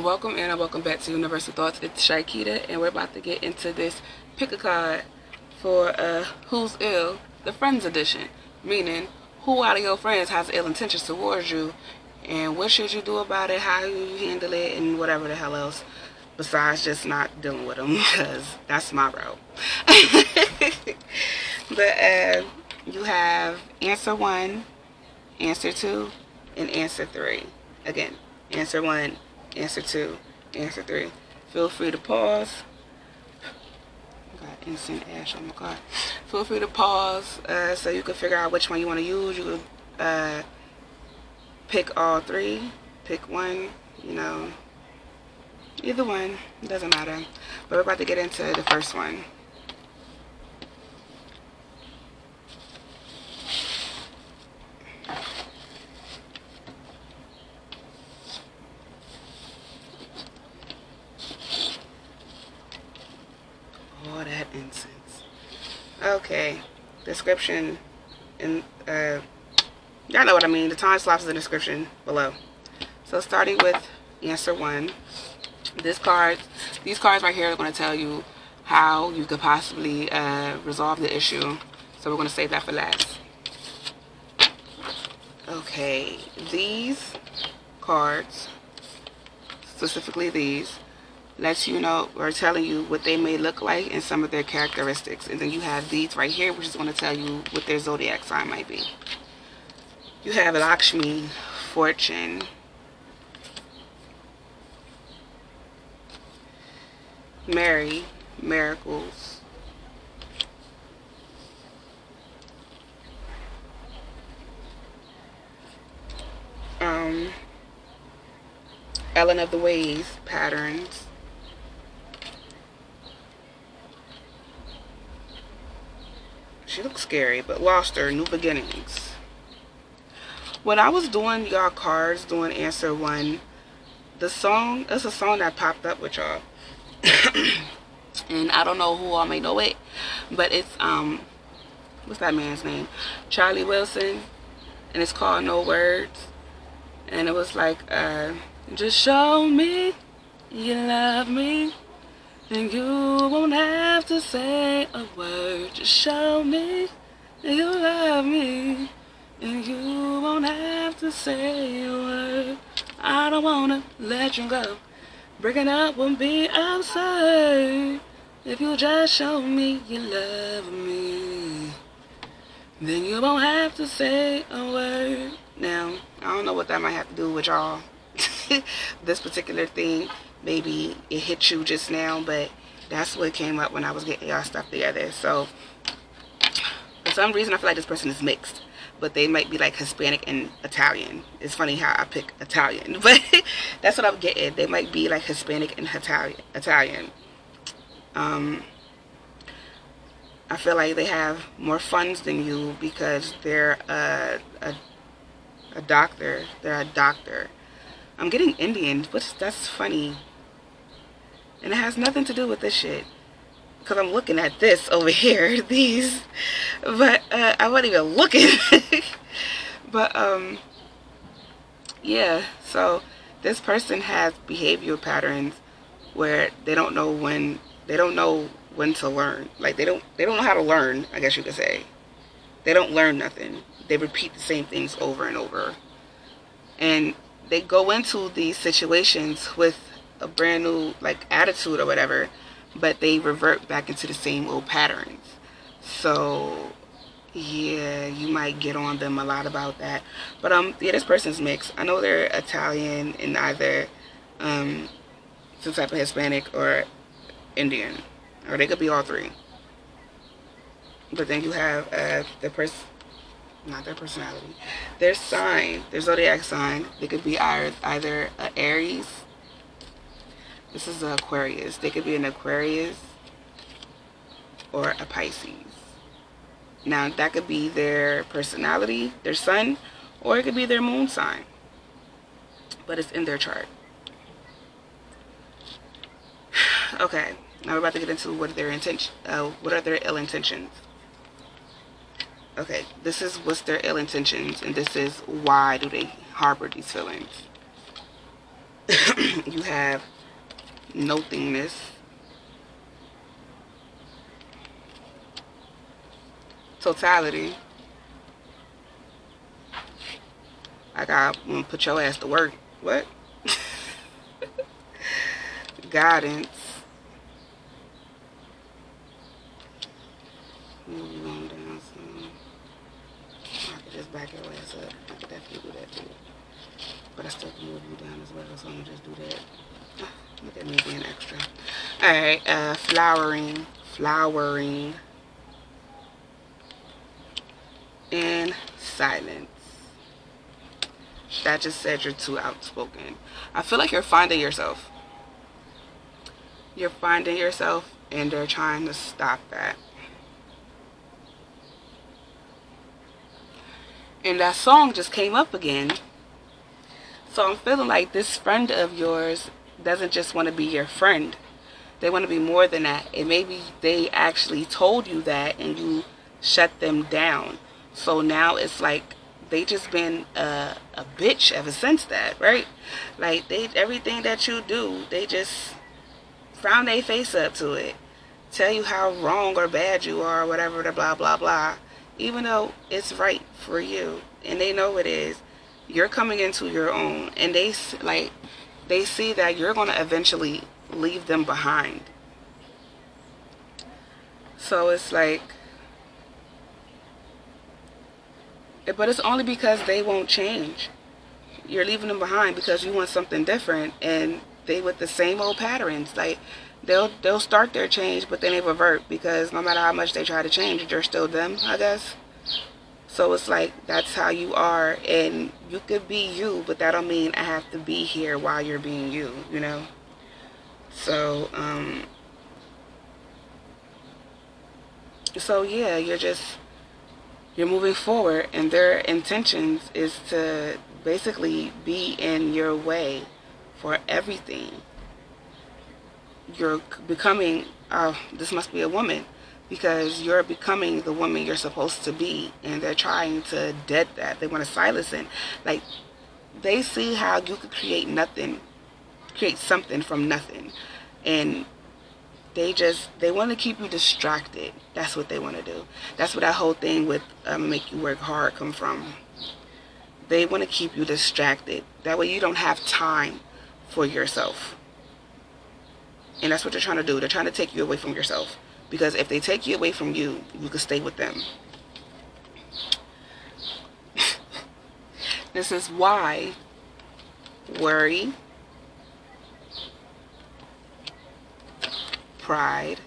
Welcome and welcome back to Universal Thoughts. It's Shaikita, and we're about to get into this pick a card for Who's Ill, the Friends Edition. Meaning, who out of your friends has ill intentions towards you, and what should you do about it, how you handle it, and whatever the hell else, besides just not dealing with them, because that's my route. But you have answer 1, answer 2, and answer 3. Again, answer 1, answer 2, answer 3. Feel free to pause. Got instant ash on my car. Feel free to pause so you can figure out which one you want to use. You could pick all 3, pick one, either one, it doesn't matter. But we're about to get into the first one. All that incense. Okay, description, and y'all know what I mean. The time slots in the description below. So starting with answer 1, these cards right here are going to tell you how you could possibly resolve the issue. So we're going to save that for last. Okay, these cards, specifically these, lets you know or telling you what they may look like and some of their characteristics. And then you have these right here, which is going to tell you what their zodiac sign might be. You have Lakshmi, fortune, Mary, miracles, Ellen of the ways, patterns, she looks scary, but lost her, new beginnings. When I was doing y'all cards, doing answer 1, it's a song that popped up with y'all. And I don't know who all may know it, but it's what's that man's name? Charlie Wilson, and it's called No Words. And it was like, just show me you love me, and you won't have to say a word. Just show me you love me, and you won't have to say a word. I don't wanna let you go. Breaking up would be absurd. If you just show me you love me, then you won't have to say a word. Now, I don't know what that might have to do with y'all. This particular thing, maybe it hit you just now, but that's what came up when I was getting y'all stuff together. So, for some reason, I feel like this person is mixed, but they might be like Hispanic and Italian. It's funny how I pick Italian, but that's what I'm getting. They might be like Hispanic and Italian. I feel like they have more funds than you because they're a doctor. They're a doctor. I'm getting Indian, but that's funny. And it has nothing to do with this shit. Because I'm looking at this over here, these. But I wasn't even looking. But, yeah. So, this person has behavioral patterns where they don't know when to learn. Like, they don't know how to learn, I guess you could say. They don't learn nothing. They repeat the same things over and over. And they go into these situations with a brand new like attitude or whatever, but they revert back into the same old patterns. So yeah, you might get on them a lot about that. But yeah, this person's mixed. I know they're Italian and either some type of Hispanic or Indian, or they could be all 3. But then you have not their personality, their sign, their zodiac sign. They could be either an Aries. This is an Aquarius. They could be an Aquarius or a Pisces. Now, that could be their personality, their sun, or it could be their moon sign. But it's in their chart. Okay, now we're about to get into what are their ill intentions. Okay, this is what's their ill intentions, and this is why do they harbor these feelings. You have nothingness, totality. Like, I'm gonna put your ass to work. What? Guidance. Moving on down some. I could just back your ass up. I could definitely do that too. But I still can move you down as well, so I'm gonna just do that. Look at me being extra. Alright, flowering. Flowering. And silence. That just said you're too outspoken. I feel like you're finding yourself. You're finding yourself, and they're trying to stop that. And that song just came up again. So I'm feeling like this friend of yours doesn't just want to be your friend. They want to be more than that. And maybe they actually told you that and you shut them down. So now it's like they just been a bitch ever since that, right? Like, everything that you do, they just frown their face up to it. Tell you how wrong or bad you are, or whatever, the blah, blah, blah. Even though it's right for you. And they know it is. You're coming into your own. And they see that you're going to eventually leave them behind. So it's like, but it's only because they won't change. You're leaving them behind because you want something different, and they with the same old patterns. Like, they'll start their change, but then they revert, because no matter how much they try to change, they're still them, I guess. So it's like, that's how you are, and you could be you, but that don't mean I have to be here while you're being you, you know? So, yeah, you're moving forward, and their intentions is to basically be in your way for everything. You're becoming, this must be a woman, because you're becoming the woman you're supposed to be, and they're trying to dead that. They want to silence it. Like, they see how you could create something from nothing, and they want to keep you distracted. That's what they want to do. That's where that whole thing with make you work hard come from. They want to keep you distracted. That way you don't have time for yourself. And that's what they're trying to do. They're trying to take you away from yourself. Because if they take you away from you, you can stay with them. This is why worry, pride,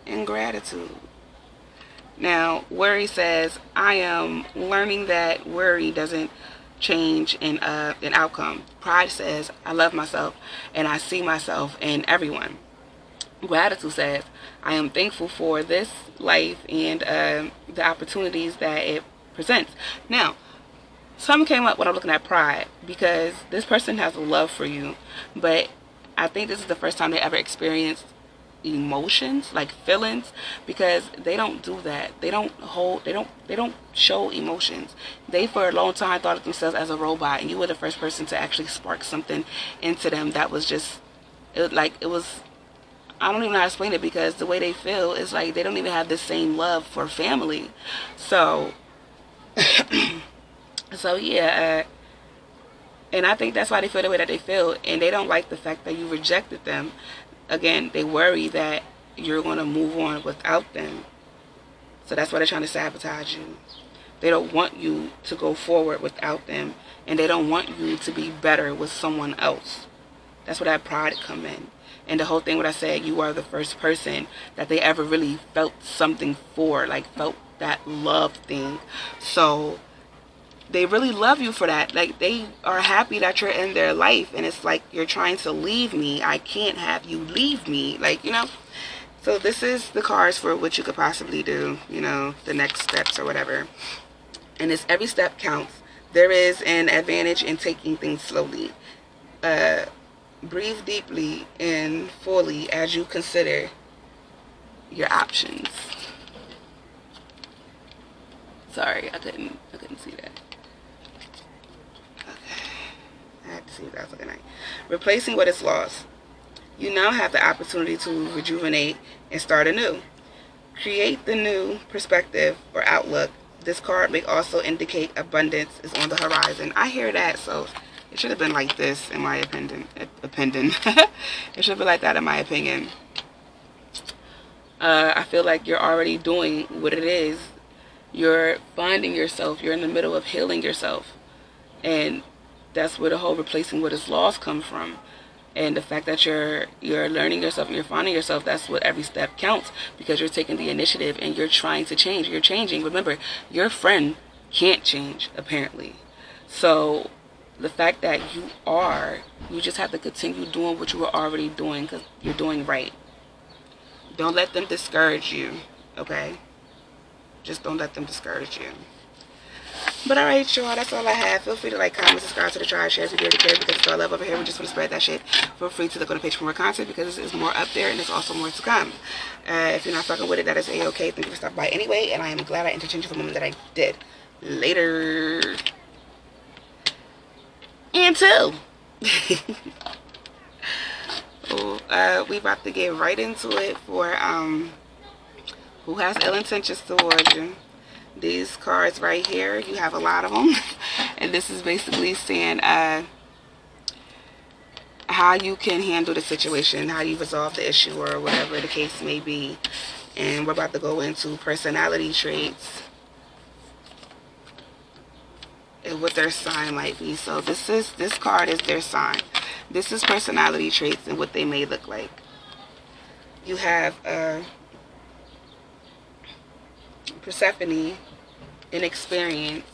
and gratitude. Now, worry says, I am learning that worry doesn't change an outcome. Pride says, I love myself and I see myself in everyone. Gratitude says, I am thankful for this life and the opportunities that it presents. Now, something came up when I'm looking at pride, because this person has a love for you, but I think this is the first time they ever experienced emotions, like feelings, because they don't do that. They don't show emotions. They for a long time thought of themselves as a robot, and you were the first person to actually spark something into them that was just, I don't even know how to explain it, because the way they feel is like they don't even have the same love for family. So yeah, and I think that's why they feel the way that they feel, and they don't like the fact that you rejected them. Again, they worry that you're going to move on without them. So that's why they're trying to sabotage you. They don't want you to go forward without them, and they don't want you to be better with someone else. That's where that pride come in. And the whole thing, what I said, you are the first person that they ever really felt something for, like felt that love thing. So they really love you for that. Like, they are happy that you're in their life, and it's like, you're trying to leave me. I can't have you leave me. Like, you know. So this is the cards for what you could possibly do, you know, the next steps or whatever. And it's every step counts. There is an advantage in taking things slowly. Breathe deeply and fully as you consider your options. Sorry, I couldn't see that. Okay. I had see what that's looking like. Replacing what is lost. You now have the opportunity to rejuvenate and start anew. Create the new perspective or outlook. This card may also indicate abundance is on the horizon. I hear that, so it should have been like this in my opinion. It should be like that in my opinion. I feel like you're already doing what it is. You're finding yourself. You're in the middle of healing yourself. And that's where the whole replacing what is lost comes from. And the fact that you're learning yourself and you're finding yourself, that's what every step counts, because you're taking the initiative and you're trying to change. You're changing. Remember, your friend can't change, apparently. So the fact that you just have to continue doing what you were already doing, because you're doing right. Don't let them discourage you, okay? Just don't let them discourage you. But alright, y'all, that's all I have. Feel free to like, comment, subscribe to the tribe, share, video, care, because it's all love over here. We just want to spread that shit. Feel free to look on the page for more content, because there's more up there and there's also more to come. If you're not fucking with it, that is a-okay. Thank you for stopping by anyway, and I am glad I entertained you for the moment that I did. Later. And two. We about to get right into it for who has ill intentions towards you. These cards right here, you have a lot of them. And this is basically saying how you can handle the situation, how you resolve the issue, or whatever the case may be. And we're about to go into personality traits and what their sign might be. So this card is their sign. This is personality traits and what they may look like. You have Persephone, inexperience.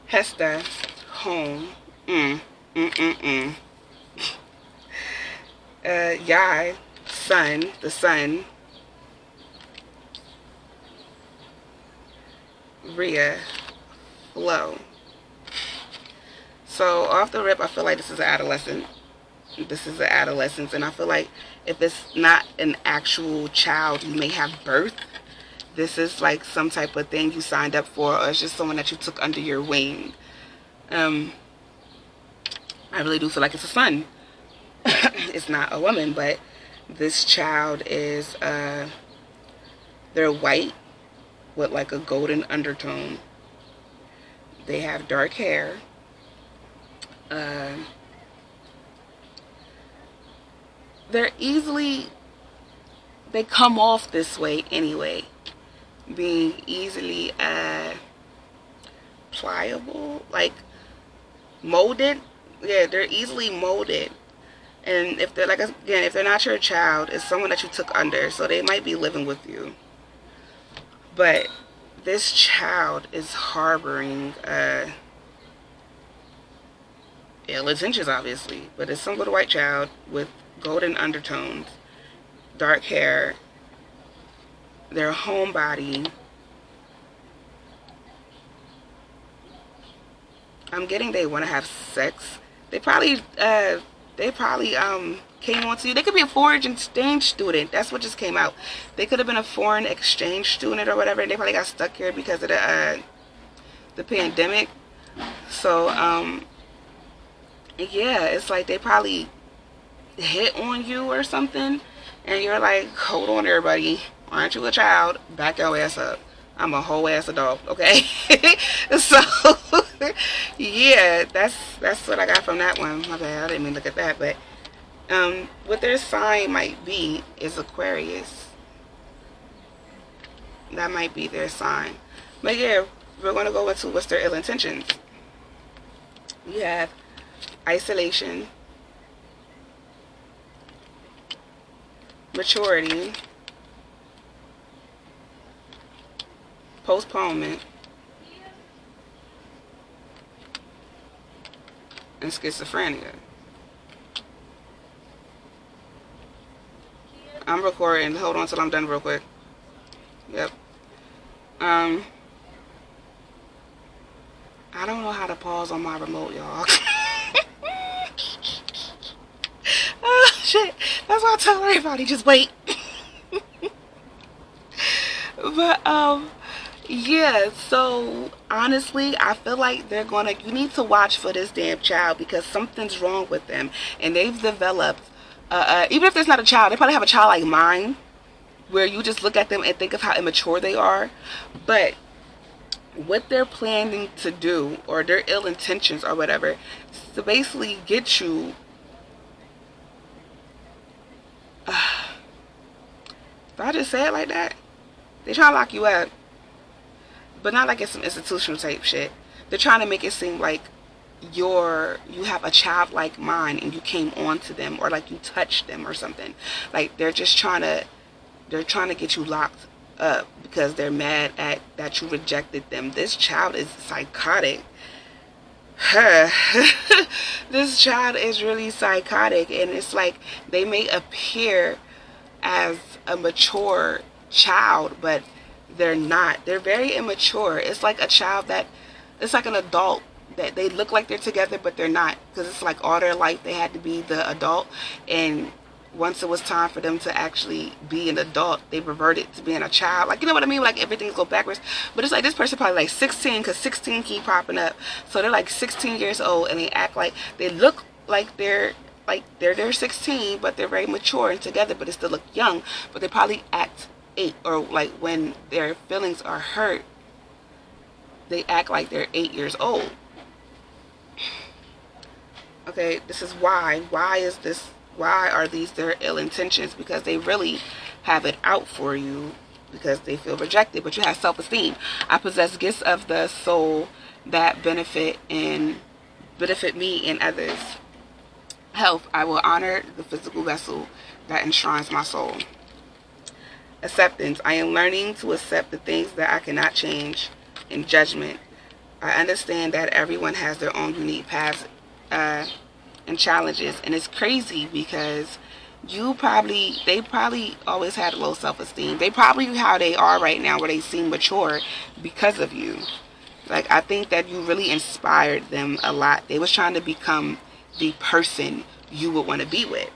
Hester, home. Yai, sun, the sun. Rhea, flow. So off the rip, I feel like this is an adolescent. This is an adolescence, and I feel like if it's not an actual child you may have birthed, this is like some type of thing you signed up for, or it's just someone that you took under your wing. I really do feel like it's a son. It's not a woman, but this child is they're white with like a golden undertone. They have dark hair. They come off this way anyway, being easily pliable, like molded. Yeah, they're easily molded. And if they're, like, again, if they're not your child, it's someone that you took under, so they might be living with you. But this child is harboring ill intentions, obviously, but it's some little white child with golden undertones, dark hair, their homebody. I'm getting they want to have sex. They probably came on to you. They could be a foreign exchange student. That's what just came out. They could have been a foreign exchange student or whatever, and they probably got stuck here because of the pandemic. So yeah, it's like they probably hit on you or something, and you're like, hold on, everybody, aren't you a child? Back your ass up. I'm a whole ass adult, okay? So yeah, that's what I got from that one. My bad, I didn't mean to look at that. But what their sign might be is Aquarius. That might be their sign. But yeah, we're going to go into what's their ill intentions. You have isolation, maturity, postponement, and schizophrenia. I'm recording. Hold on till I'm done real quick. Yep. I don't know how to pause on my remote, y'all. Oh, shit. That's why I tell everybody, just wait. But, Yeah, so honestly, I feel like you need to watch for this damn child because something's wrong with them. And they've developed, even if there's not a child, they probably have a childlike mind where you just look at them and think of how immature they are. But what they're planning to do, or their ill intentions or whatever, is to basically get you. Did I just say it like that? They try to lock you up, but not like it's some institutional type shit. They're trying to make it seem like you have a childlike mind and you came on to them, or like you touched them or something. Like they're trying to get you locked up because they're mad at that you rejected them. This child is psychotic. This child is really psychotic, and it's like they may appear as a mature child, but they're not. They're very immature. It's like it's like an adult that they look like they're together, but they're not, because it's like all their life they had to be the adult, and once it was time for them to actually be an adult, they reverted to being a child. Like, you know what I mean? Like, everything's go backwards. But it's like this person probably like 16, because 16 keep popping up. So they're like 16 years old, and they act like, they look like they're 16, but they're very mature and together, but they still look young. But they probably act 8, or like when their feelings are hurt, they act like they're 8 years old. Okay, this is why. Why are these their ill intentions? Because they really have it out for you because they feel rejected, but you have self-esteem. I possess gifts of the soul that benefit me and others. Health, I will honor the physical vessel that enshrines my soul. Acceptance, I am learning to accept the things that I cannot change. In judgment, I understand that everyone has their own unique paths and challenges, and it's crazy because they probably always had low self-esteem. They probably how they are right now, where they seem mature because of you. Like, I think that you really inspired them a lot. They was trying to become the person you would want to be with.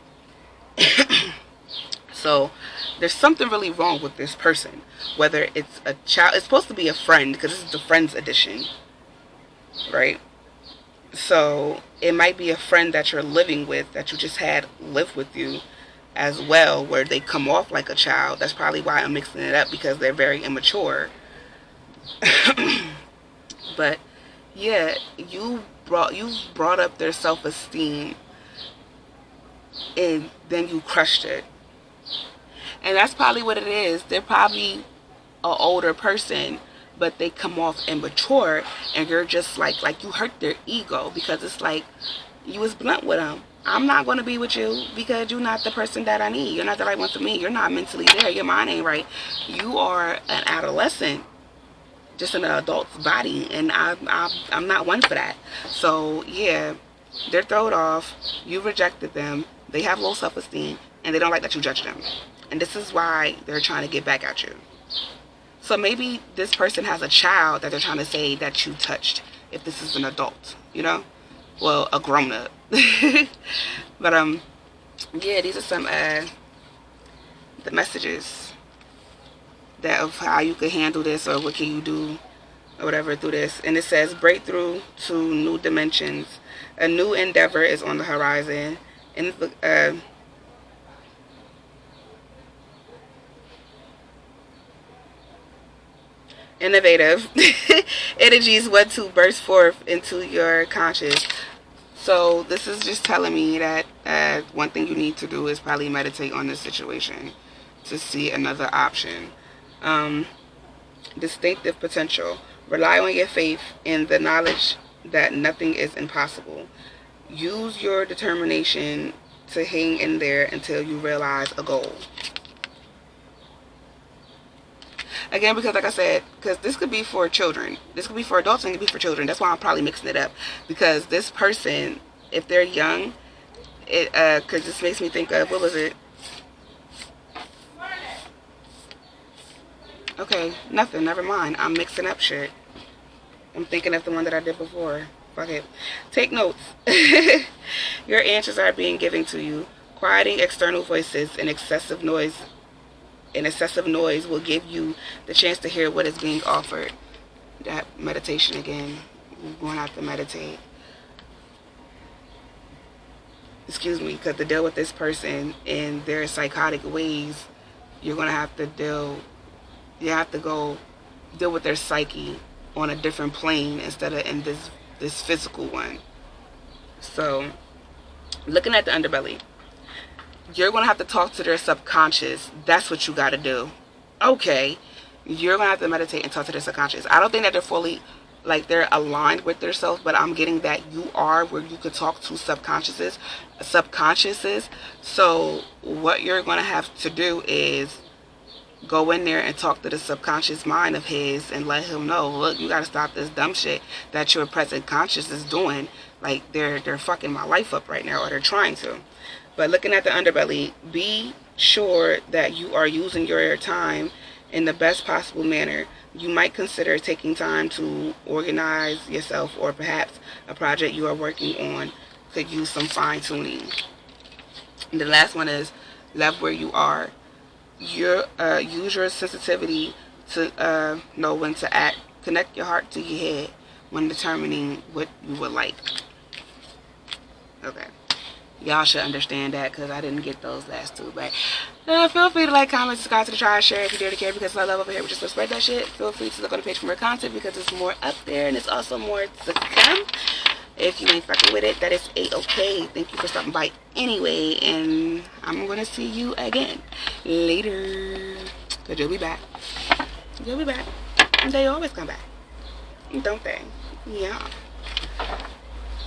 So there's something really wrong with this person, whether it's a child. It's supposed to be a friend because this is the friends edition, right? So it might be a friend that you're living with, that you just had live with you as well, where they come off like a child. That's probably why I'm mixing it up, because they're very immature. But yeah, you brought up their self-esteem, and then you crushed it. And that's probably what it is. They're probably an older person, but they come off immature, and you're just like you hurt their ego, because it's like you was blunt with them. I'm not going to be with you because you're not the person that I need. You're not the right one for me. You're not mentally there. Your mind ain't right. You are an adolescent, just in an adult's body, and I'm not one for that. So yeah, they're thrown off. You rejected them. They have low self-esteem, and they don't like that you judge them. And this is why they're trying to get back at you. So maybe this person has a child that they're trying to say that you touched, if this is an adult, you know? Well, a grown-up. But, yeah, these are some, the messages of how you can handle this, or what can you do, or whatever, through this. And it says, breakthrough to new dimensions. A new endeavor is on the horizon. And innovative energies want to burst forth into your conscious. So this is just telling me that one thing you need to do is probably meditate on this situation to see another option. Distinctive potential. Rely on your faith in the knowledge that nothing is impossible. Use your determination to hang in there until you realize a goal. Again, because like I said, because this could be for children. This could be for adults, and it could be for children. That's why I'm probably mixing it up. Because this person, if they're young, because this makes me think of, what was it? Okay, nothing. Never mind. I'm mixing up shit. I'm thinking of the one that I did before. Fuck it. Take notes. Your answers are being given to you. Quieting external voices and excessive noise and excessive noise will give you the chance to hear what is being offered. That meditation again. You're going to have to meditate. Excuse me, because to deal with this person in their psychotic ways, you're going to have to you have to go deal with their psyche on a different plane instead of in this physical one. So, looking at the underbelly, you're going to have to talk to their subconscious. That's what you got to do. Okay, you're going to have to meditate and talk to their subconscious. I don't think that they're fully, like, they're aligned with themselves, but I'm getting that you are where you could talk to subconsciouses. So what you're going to have to do is go in there and talk to the subconscious mind of his and let him know, look, you got to stop this dumb shit that your present conscious is doing. Like, they're fucking my life up right now, or they're trying to. But looking at the underbelly, be sure that you are using your time in the best possible manner. You might consider taking time to organize yourself, or perhaps a project you are working on could use some fine-tuning. And the last one is love where you are. Use your sensitivity to know when to act. Connect your heart to your head when determining what you would like. Okay. Y'all should understand that, because I didn't get those last two. But feel free to like, comment, subscribe to the channel, share if you dare to care, because I love over here. We just want to spread that shit. Feel free to look on the page for more content, because there's more up there and it's also more to come. If you ain't fucking with it, that is a-okay. Thank you for stopping by anyway, and I'm going to see you again later, because you'll be back. You'll be back. And they always come back, don't they? Yeah.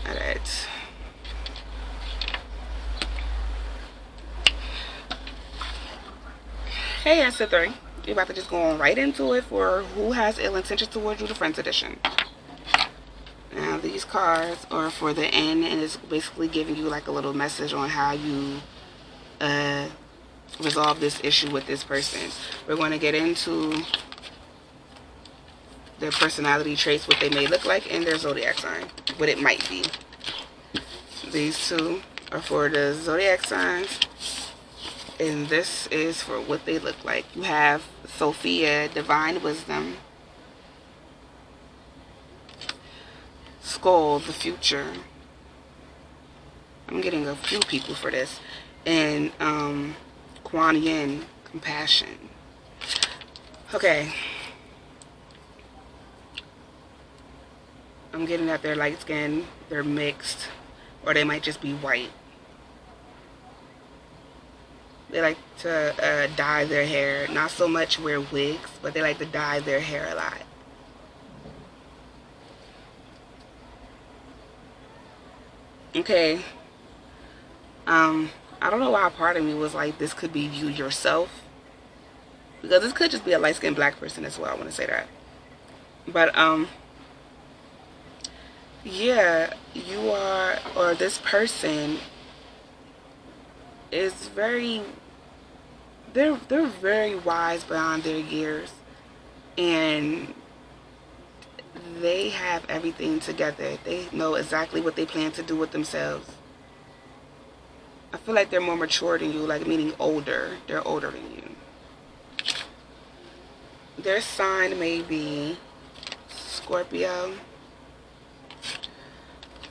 Alright. Hey, answer 3. You're about to just go on right into it for Who Has Ill Intentions Towards You, the Friends Edition. Now, these cards are for the end, and it's basically giving you like a little message on how you resolve this issue with this person. We're going to get into their personality traits, what they may look like, and their zodiac sign, what it might be. These two are for the zodiac signs, and this is for what they look like. You have Sophia, Divine Wisdom. Skull, the future. I'm getting a few people for this. And Kuan Yin, compassion. Okay. I'm getting that they're light skinned, they're mixed, or they might just be white. They like to dye their hair. Not so much wear wigs, but they like to dye their hair a lot. Okay. I don't know why part of me was like, this could be you yourself. Because this could just be a light-skinned black person as well. I want to say that. But, yeah, you are, or this person is very, they're very wise beyond their years. And they have everything together. They know exactly what they plan to do with themselves. I feel like they're more mature than you, like meaning older. They're older than you. Their sign may be Scorpio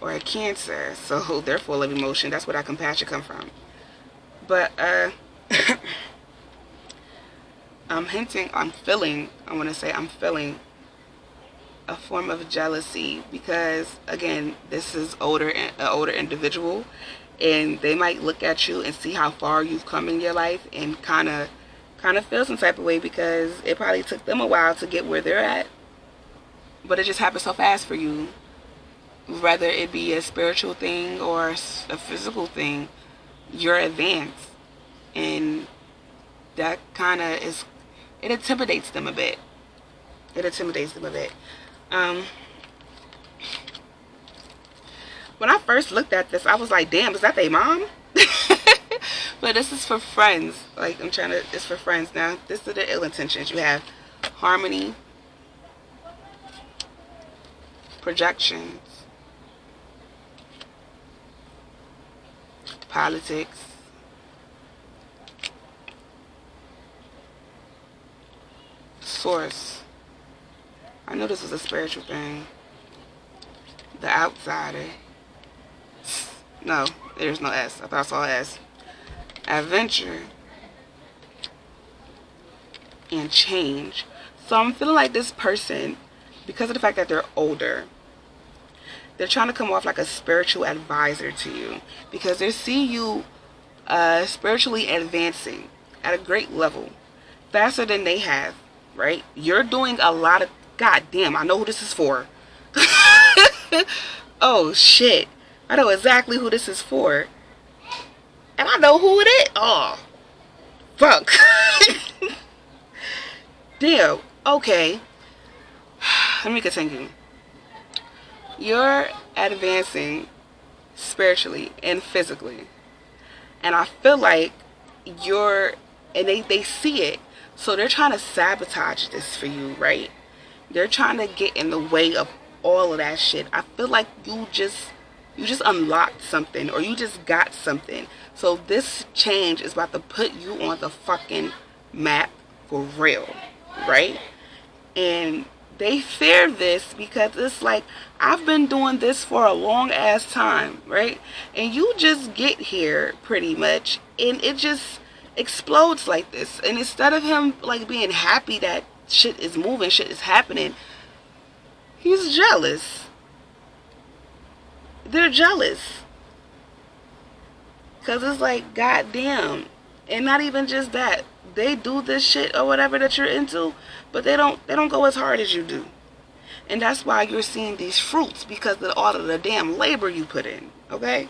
or a Cancer, so they're full of emotion. That's where that compassion come from. But I'm feeling a form of jealousy, because again, this is an older individual, and they might look at you and see how far you've come in your life and kind of feel some type of way, because it probably took them a while to get where they're at, but it just happened so fast for you. Whether it be a spiritual thing or a physical thing, you're advanced, and that kind of it intimidates them a bit. When I first looked at this, I was like, damn, is that their mom? But this is for friends. Like, it's for friends. Now, this is the ill intentions. You have harmony, projections, politics, source. I knew this was a spiritual thing. The outsider. No, there's no S. I thought I saw S. Adventure and change. So I'm feeling like this person, because of the fact that they're older, they're trying to come off like a spiritual advisor to you, because they see you spiritually advancing at a great level, faster than they have, right? You're doing a lot of, goddamn, I know who this is for. Oh shit, I know exactly who this is for, and I know who it is. Oh fuck. Damn. Okay, let me continue. You're advancing spiritually and physically, and I feel like and they see it, so they're trying to sabotage this for you, right? They're trying to get in the way of all of that shit. I feel like you just unlocked something, or you just got something. So this change is about to put you on the fucking map for real, right? And they fear this because it's like, I've been doing this for a long ass time, right? And you just get here pretty much, and it just explodes like this. And instead of him like being happy that shit is moving, shit is happening, he's jealous. They're jealous. Because it's like, goddamn. And not even just that. They do this shit or whatever that you're into, but they don't go as hard as you do. And that's why you're seeing these fruits, because of all of the damn labor you put in. Okay?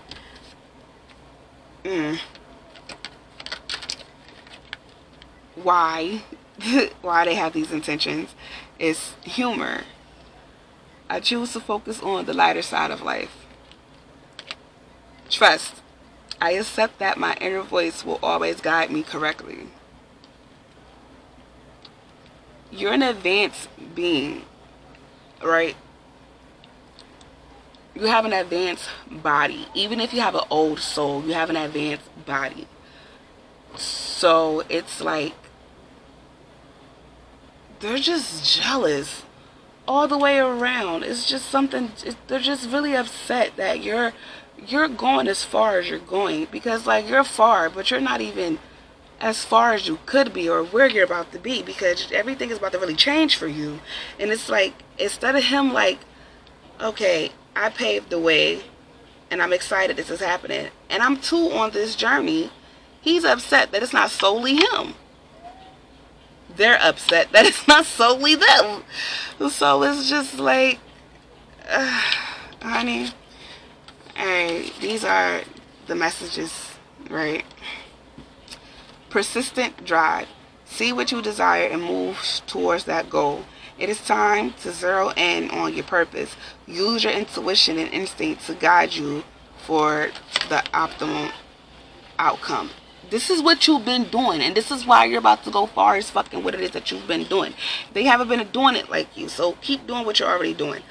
Why? Why they have these intentions is humor. I choose to focus on the lighter side of life. Trust. I accept that my inner voice will always guide me correctly. You're an advanced being, right? You have an advanced body. Even if you have an old soul, you have an advanced body. So it's like, they're just jealous all the way around. It's just something, they're just really upset that you're going as far as you're going, because like, you're far, but you're not even as far as you could be, or where you're about to be, because everything is about to really change for you. And it's like, instead of him like, okay, I paved the way and I'm excited this is happening and I'm too on this journey, he's upset that it's not solely him. They're upset that it's not solely them. So it's just like, honey, alright, these are the messages, right? Persistent drive. See what you desire and move towards that goal. It is time to zero in on your purpose. Use your intuition and instinct to guide you for the optimal outcome. This is what you've been doing, and this is why you're about to go far as fucking what it is that you've been doing. They haven't been doing it like you, so keep doing what you're already doing.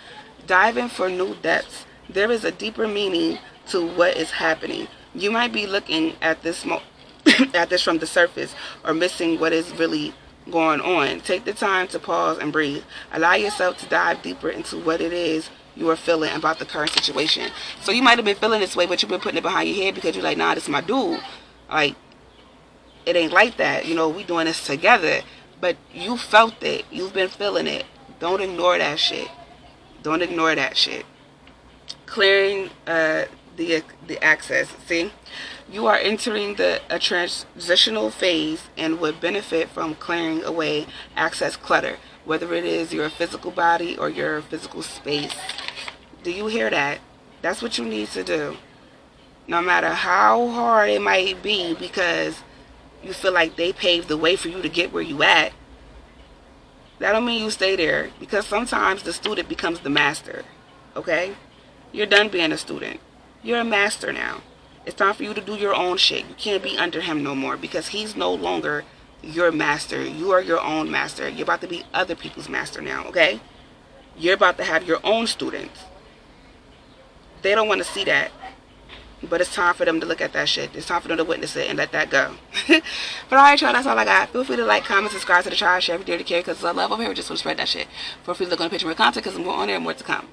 Dive in for new depths. There is a deeper meaning to what is happening. You might be looking at this at this from the surface, or missing what is really going on. Take the time to pause and breathe. Allow yourself to dive deeper into what it is you are feeling about the current situation. So you might have been feeling this way, but you've been putting it behind your head because you're like, nah, this is my dude. Like, it ain't like that. You know, we doing this together. But you felt it. You've been feeling it. Don't ignore that shit. Don't ignore that shit. Clearing the access. See, you are entering a transitional phase and would benefit from clearing away access clutter, whether it is your physical body or your physical space. Do you hear that? That's what you need to do. No matter how hard it might be, because you feel like they paved the way for you to get where you at, that don't mean you stay there, because sometimes the student becomes the master. Okay? You're done being a student. You're a master now. It's time for you to do your own shit. You can't be under him no more, because he's no longer your master. You are your own master. You're about to be other people's master now, okay? You're about to have your own students. They don't want to see that. But it's time for them to look at that shit. It's time for them to witness it and let that go. But alright, y'all, that's all I got. Feel free to like, comment, subscribe to the channel, share if you dare to care, because I love over here. We just want to spread that shit. Feel free to look on the picture more content, because more on there, more to come.